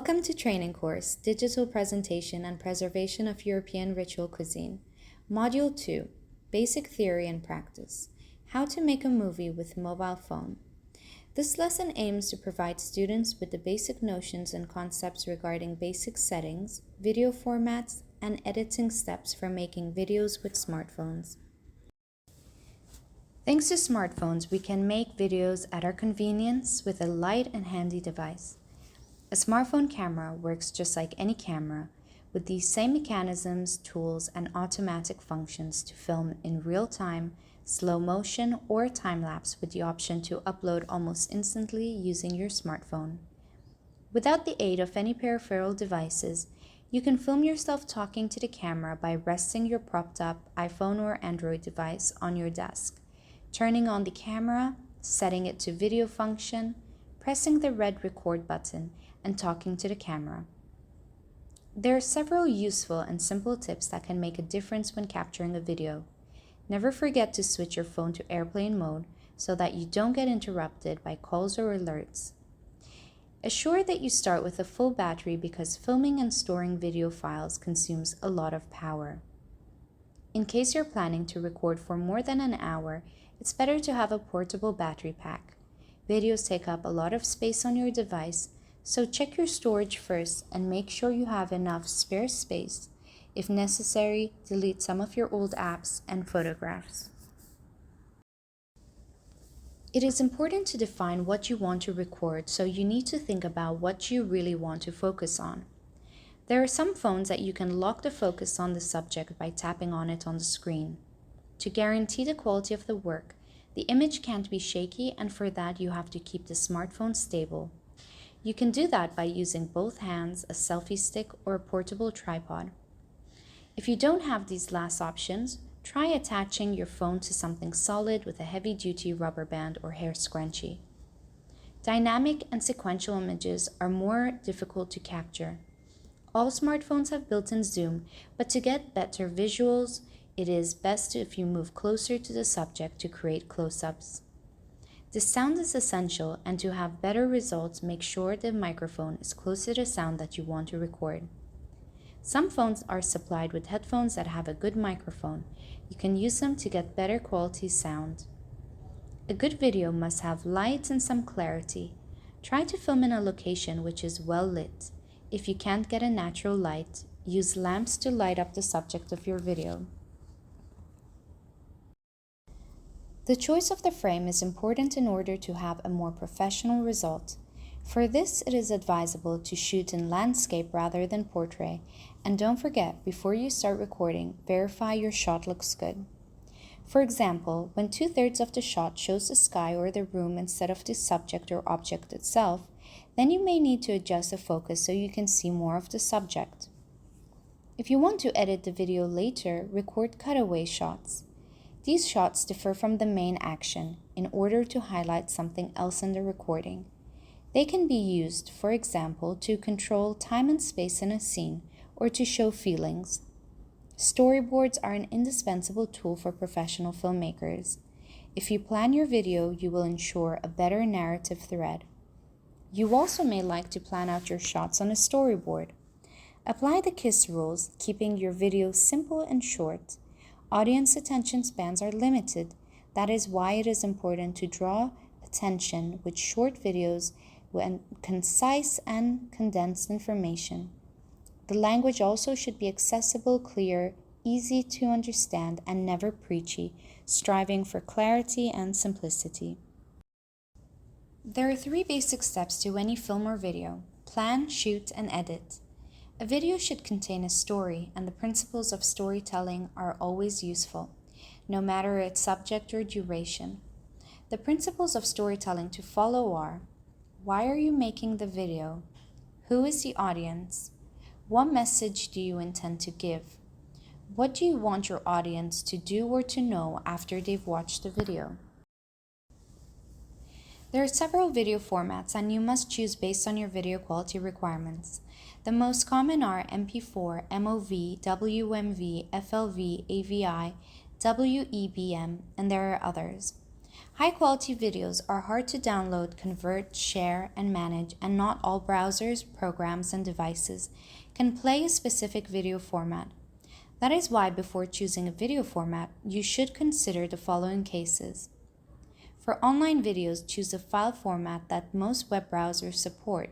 Welcome to Training Course, Digital Presentation and Preservation of European Ritual Cuisine. Module 2, Basic Theory and Practice, How to Make a Movie with Mobile Phone. This lesson aims to provide students with the basic notions and concepts regarding basic settings, video formats, and editing steps for making videos with smartphones. Thanks to smartphones, we can make videos at our convenience with a light and handy device. A smartphone camera works just like any camera, with these same mechanisms, tools, and automatic functions to film in real time, slow motion, or time-lapse with the option to upload almost instantly using your smartphone. Without the aid of any peripheral devices, you can film yourself talking to the camera by resting your propped-up iPhone or Android device on your desk, turning on the camera, setting it to video function, pressing the red record button, and talking to the camera. There are several useful and simple tips that can make a difference when capturing a video. Never forget to switch your phone to airplane mode so that you don't get interrupted by calls or alerts. Assure that you start with a full battery because filming and storing video files consumes a lot of power. In case you're planning to record for more than an hour, it's better to have a portable battery pack. Videos take up a lot of space on your device, so check your storage first and make sure you have enough spare space. If necessary, delete some of your old apps and photographs. It is important to define what you want to record, so you need to think about what you really want to focus on. There are some phones that you can lock the focus on the subject by tapping on it on the screen. To guarantee the quality of the work, the image can't be shaky, and for that you have to keep the smartphone stable. You can do that by using both hands, a selfie stick, or a portable tripod. If you don't have these last options, try attaching your phone to something solid with a heavy-duty rubber band or hair scrunchie. Dynamic and sequential images are more difficult to capture. All smartphones have built-in zoom, but to get better visuals, it is best if you move closer to the subject to create close-ups. The sound is essential, and to have better results, make sure the microphone is close to the sound that you want to record. Some phones are supplied with headphones that have a good microphone. You can use them to get better quality sound. A good video must have light and some clarity. Try to film in a location which is well lit. If you can't get a natural light, use lamps to light up the subject of your video. The choice of the frame is important in order to have a more professional result. For this, it is advisable to shoot in landscape rather than portrait, and don't forget, before you start recording, verify your shot looks good. For example, when 2/3 of the shot shows the sky or the room instead of the subject or object itself, then you may need to adjust the focus so you can see more of the subject. If you want to edit the video later, record cutaway shots. These shots differ from the main action in order to highlight something else in the recording. They can be used, for example, to control time and space in a scene or to show feelings. Storyboards are an indispensable tool for professional filmmakers. If you plan your video, you will ensure a better narrative thread. You also may like to plan out your shots on a storyboard. Apply the KISS rules, keeping your video simple and short. Audience attention spans are limited. That is why it is important to draw attention with short videos and concise and condensed information. The language also should be accessible, clear, easy to understand, and never preachy, striving for clarity and simplicity. There are 3 basic steps to any film or video: plan, shoot, and edit. A video should contain a story, and the principles of storytelling are always useful, no matter its subject or duration. The principles of storytelling to follow are: why are you making the video? Who is the audience? What message do you intend to give? What do you want your audience to do or to know after they've watched the video? There are several video formats, and you must choose based on your video quality requirements. The most common are MP4, MOV, WMV, FLV, AVI, WEBM, and there are others. High-quality videos are hard to download, convert, share, and manage, and not all browsers, programs, and devices can play a specific video format. That is why before choosing a video format, you should consider the following cases. For online videos, choose a file format that most web browsers support.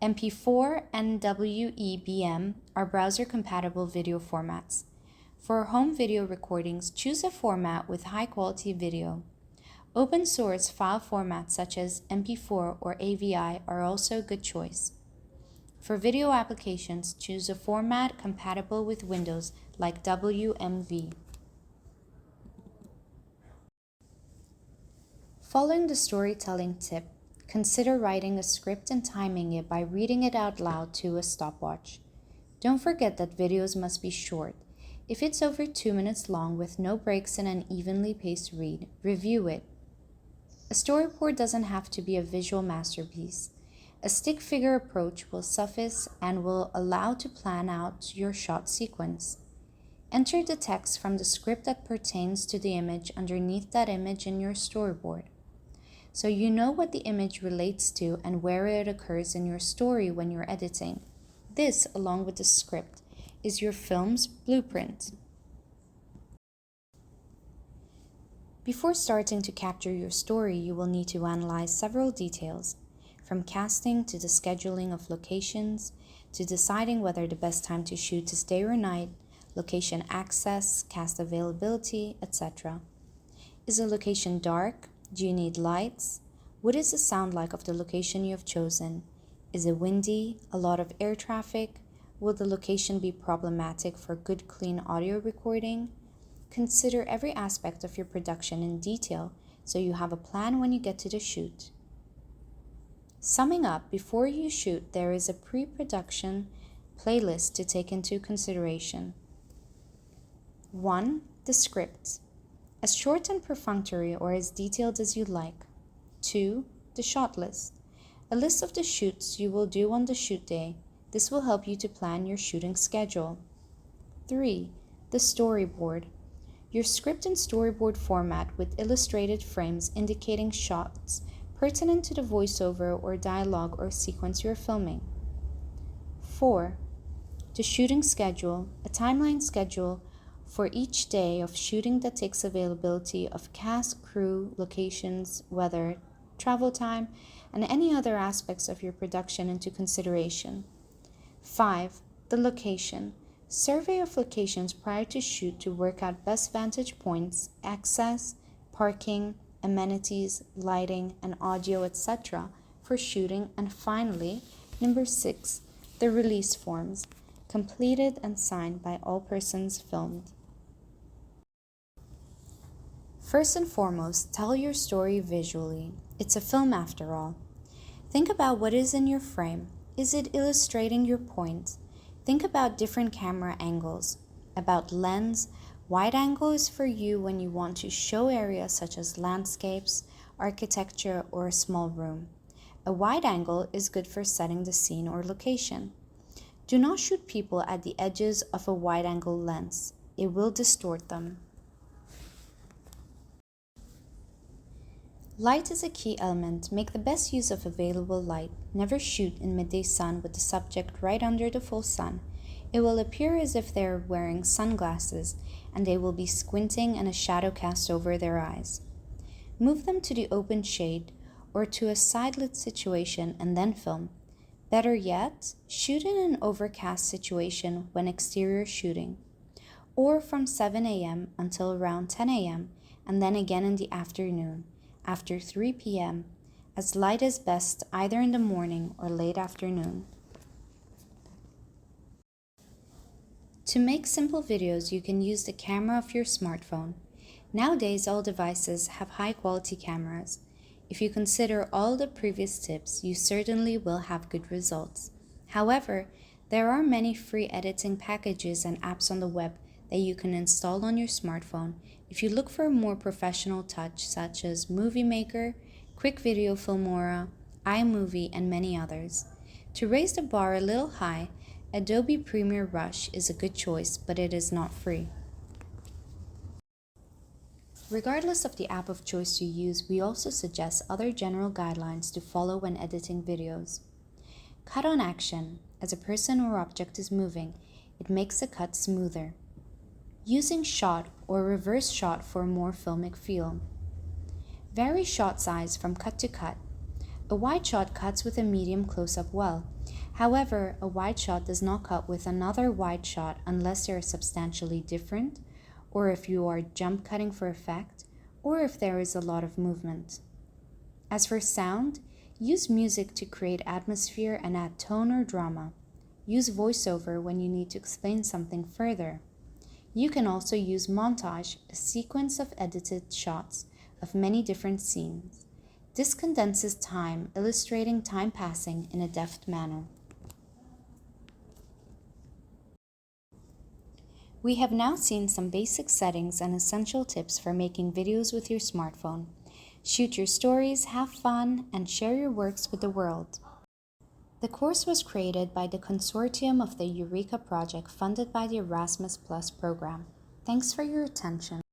MP4 and WEBM are browser-compatible video formats. For home video recordings, choose a format with high-quality video. Open source file formats such as MP4 or AVI are also a good choice. For video applications, choose a format compatible with Windows like WMV. Following the storytelling tip, consider writing a script and timing it by reading it out loud to a stopwatch. Don't forget that videos must be short. If it's over 2 minutes long with no breaks and an evenly paced read, review it. A storyboard doesn't have to be a visual masterpiece. A stick figure approach will suffice and will allow to plan out your shot sequence. Enter the text from the script that pertains to the image underneath that image in your storyboard, so you know what the image relates to and where it occurs in your story when you're editing. This, along with the script, is your film's blueprint. Before starting to capture your story, you will need to analyze several details, from casting to the scheduling of locations, to deciding whether the best time to shoot is day or night, location access, cast availability, etc. Is a location dark? Do you need lights? What is the sound like of the location you have chosen? Is it windy? A lot of air traffic? Will the location be problematic for good, clean audio recording? Consider every aspect of your production in detail so you have a plan when you get to the shoot. Summing up, before you shoot, there is a pre-production playlist to take into consideration. 1. The script. As short and perfunctory or as detailed as you like. 2. The shot list. A list of the shoots you will do on the shoot day. This will help you to plan your shooting schedule. 3. The storyboard. Your script and storyboard format with illustrated frames indicating shots pertinent to the voiceover or dialogue or sequence you are filming. 4. The shooting schedule. A timeline schedule for each day of shooting that takes availability of cast, crew, locations, weather, travel time, and any other aspects of your production into consideration. 5. The location. Survey of locations prior to shoot to work out best vantage points, access, parking, amenities, lighting, and audio, etc. for shooting. And finally, number 6. The release forms, completed and signed by all persons filmed. First and foremost, tell your story visually. It's a film after all. Think about what is in your frame. Is it illustrating your point? Think about different camera angles, about lens. Wide angle is for you when you want to show areas such as landscapes, architecture, or a small room. A wide angle is good for setting the scene or location. Do not shoot people at the edges of a wide angle lens. It will distort them. Light is a key element. Make the best use of available light. Never shoot in midday sun with the subject right under the full sun. It will appear as if they are wearing sunglasses and they will be squinting and a shadow cast over their eyes. Move them to the open shade or to a side-lit situation and then film. Better yet, shoot in an overcast situation when exterior shooting, or from 7 a.m. until around 10 a.m. and then again in the afternoon, after 3 p.m., as light is best either in the morning or late afternoon. To make simple videos, you can use the camera of your smartphone. Nowadays, all devices have high-quality cameras. If you consider all the previous tips, you certainly will have good results. However, there are many free editing packages and apps on the web that you can install on your smartphone if you look for a more professional touch, such as Movie Maker, Quick Video Filmora, iMovie, and many others. To raise the bar a little high, Adobe Premiere Rush is a good choice, but it is not free. Regardless of the app of choice you use, we also suggest other general guidelines to follow when editing videos. Cut on action. As a person or object is moving, it makes the cut smoother. Using shot or reverse shot for a more filmic feel. Vary shot size from cut to cut. A wide shot cuts with a medium close-up well. However, a wide shot does not cut with another wide shot unless they are substantially different, or if you are jump cutting for effect, or if there is a lot of movement. As for sound, use music to create atmosphere and add tone or drama. Use voiceover when you need to explain something further. You can also use montage, a sequence of edited shots of many different scenes. This condenses time, illustrating time passing in a deft manner. We have now seen some basic settings and essential tips for making videos with your smartphone. Shoot your stories, have fun, and share your works with the world. The course was created by the consortium of the Eurica project funded by the Erasmus Plus program. Thanks for your attention.